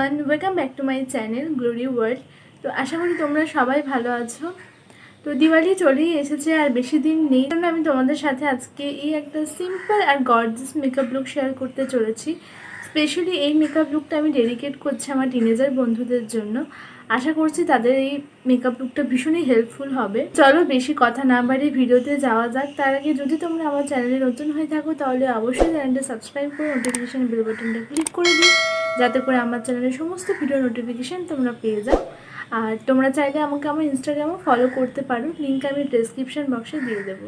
Everyone, welcome back to my channel glory world. তো আশা করি তোমরা সবাই ভালো আছো। তো দিওয়ালি চলেই এসেছে আর বেশি দিন নেই, জন্য আমি তোমাদের সাথে আজকে এই একটা সিম্পল আর গর্জিয়াস মেকআপ লুক শেয়ার করতে চলেছি। স্পেশালি এই মেকআপ লুকটা আমি ডেডিকেট করছি আমার টিনেজার বন্ধুদের জন্য। আশা করছি তাদের এই মেকআপ লুকটা ভীষণই হেল্পফুল হবে। চলো বেশি কথা না বাড়িয়ে ভিডিওতে যাওয়া যাক। তার আগে যদি তোমরা আমার চ্যানেলে নতুন হয়ে থাকো তাহলে অবশ্যই চ্যানেলটা সাবস্ক্রাইব করে নোটিফিকেশান বেল বাটনটা ক্লিক করে দিও, যাতে করে আমার চ্যানেলের সমস্ত ভিডিও নোটিফিকেশান তোমরা পেয়ে যাও। আর তোমরা চাইলে আমাকে আমার ইনস্টাগ্রামও ফলো করতে পারো, লিঙ্ক আমি ডেসক্রিপশান বক্সে দিয়ে দেবো।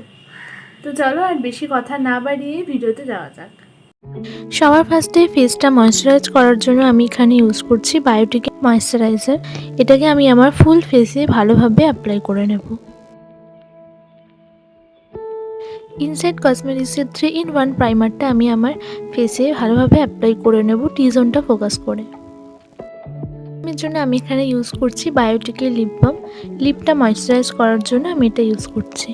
তো চলো আর বেশি কথা না বাড়িয়ে ভিডিওতে যাওয়া যাক। সবার ফার্স্টে ফেসটা ময়েশ্চারাইজ করার জন্য আমি এখানে ইউজ করছি বায়োটিকের ময়েশ্চারাইজার। এটাকে আমি আমার ফুল ফেসে ভালোভাবে অ্যাপ্লাই করে নেব। ইনসাইড কসমেটিক্সের 3-in-1 প্রাইমারটা আমি আমার ফেসে ভালোভাবে অ্যাপ্লাই করে নেব টি জোনটা ফোকাস করে। এর জন্য আমি এখানে ইউজ করছি বায়োটিকের লিপ বাম। লিপটা ময়েশ্চারাইজ করার জন্য আমি এটা ইউজ করছি।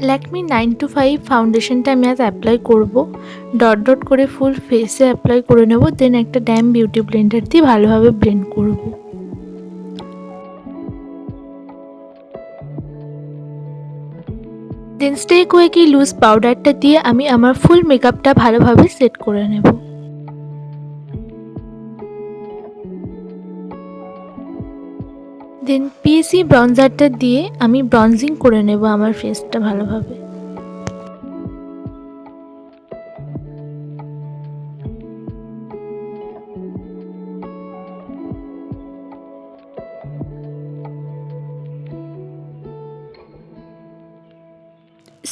ল্যাকমি 925 ফাউন্ডেশনটা আমি আজ অ্যাপ্লাই করব। ডট ডট করে ফুল ফেসে অ্যাপ্লাই করে নেব, দেন একটা ড্যাম বিউটি ব্লেন্ডার দিয়ে ভালোভাবে ব্লেন্ড করব। দেন স্টে কোয়েকি লুজ পাউডারটা দিয়ে আমি আমার ফুল মেকআপটা ভালোভাবে সেট করে নেব। দেন পিএসি ব্রঞ্জারটা দিয়ে আমি ব্রঞ্জিং করে নেব আমার ফেসটা ভালোভাবে।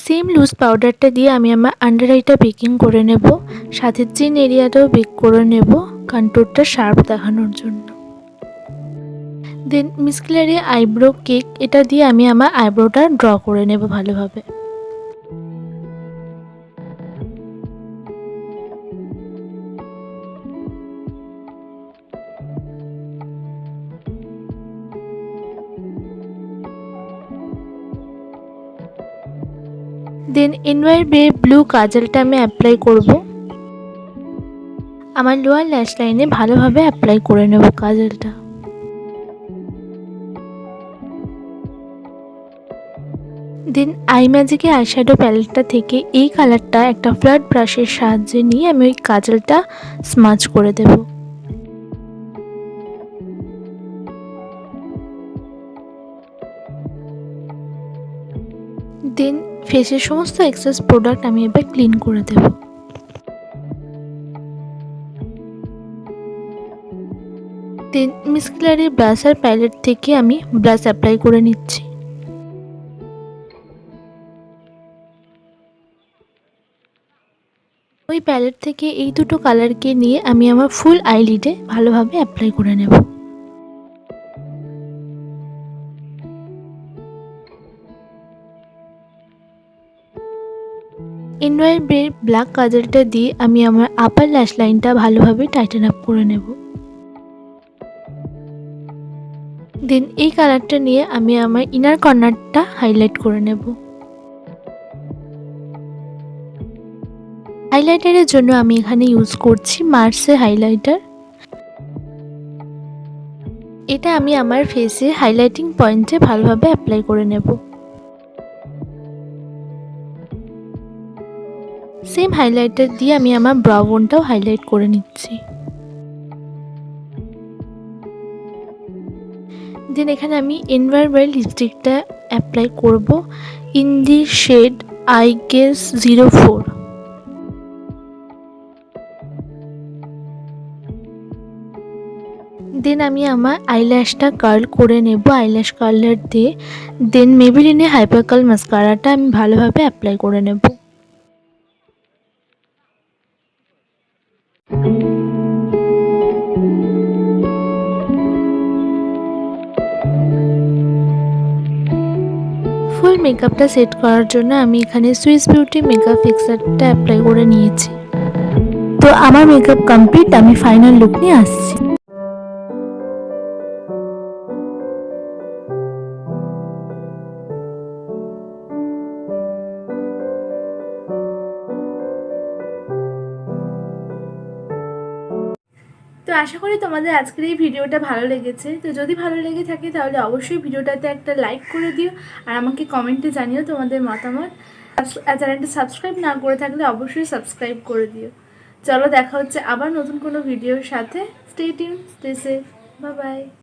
সেম লুজ পাউডারটা দিয়ে আমি আমার আন্ডার আইটা বেকিং করে নেব, সাথে চিন এরিয়াটাও বেক করে নেব কন্ট্যুরটা শার্প দেখানোর জন্য। দেন মিসকেলারি আইব্রো কেক, এটা দিয়ে আমি আমার আইব্রোটা ড্র করে নেব ভালোভাবে। দেন এনওয়াই বে ব্লু কাজলটা আমি অ্যাপ্লাই করব। আমার লোয়ার ল্যাশ লাইনে ভালোভাবে অ্যাপ্লাই করে নেব কাজলটা। দেন আই ম্যাজিকের আইশ্যাডো প্যালেটটা থেকে এই কালারটা একটা ফ্ল্যাট ব্রাশের সাহায্যে নিয়ে আমি ওই কাজলটা স্মাচ করে দেব। দেন ফেসের সমস্ত এক্সেস প্রোডাক্ট আমি এবার ক্লিন করে দেব। দেন মিসকেলারি ব্লাশার প্যালেট থেকে আমি ব্লাশ অ্যাপ্লাই করে নিচ্ছি। ওই প্যালেট থেকে এই দুটো কালারকে নিয়ে আমি আমার ফুল আইলিডে ভালোভাবে অ্যাপ্লাই করে নেব। এনওয়াই বে ব্ল্যাক কাজলটা দিয়ে আমি আমার আপার ল্যাশ লাইনটা ভালোভাবে টাইটেন আপ করে নেব। দেন এই কালারটা নিয়ে আমি আমার ইনার কর্নারটা হাইলাইট করে নেব। হাইলাইটারের জন্য আমি এখানে ইউজ করছি মার্সের হাইলাইটার। এটা আমি আমার ফেসে হাইলাইটিং পয়েন্টে ভালোভাবে অ্যাপ্লাই করে নেব। সেম হাইলাইটার দিয়ে আমি আমার ব্রাউ বোনটাও হাইলাইট করে নিচ্ছি। দেন এখানে আমি এনভায়ারমেন্ট লিপস্টিকটা অ্যাপ্লাই করব in the shade I guess 04। Then আমি আমার আইল্যাশটা কার্ল করে নেব আইল্যাশ কার্লার দিয়ে। দেন মেবেলিনে হাইপার কার্ল মাস্কারাটা আমি ভালোভাবে অ্যাপ্লাই করে নেব। ফুল মেকআপটা সেট করার জন্য আমি এখানে সুইস বিউটি মেকআপ ফিক্সারটা অ্যাপ্লাই করে নিয়েছি। তো আমার মেকআপ কমপ্লিট, আমি ফাইনাল লুক নিয়ে আসছি। তো আশা করি তোমাদের আজকের এই ভিডিওটা ভালো লেগেছে। তো যদি ভালো লেগে থাকে তাহলে অবশ্যই ভিডিওটাতে একটা লাইক করে দিও আর আমাকে কমেন্টে জানিও তোমাদের মতামত। আর চ্যানেলটা সাবস্ক্রাইব না করে থাকলে অবশ্যই সাবস্ক্রাইব করে দিও। চলো দেখা হচ্ছে আবার নতুন কোনো ভিডিওর সাথে। Stay tune, stay safe, bye bye.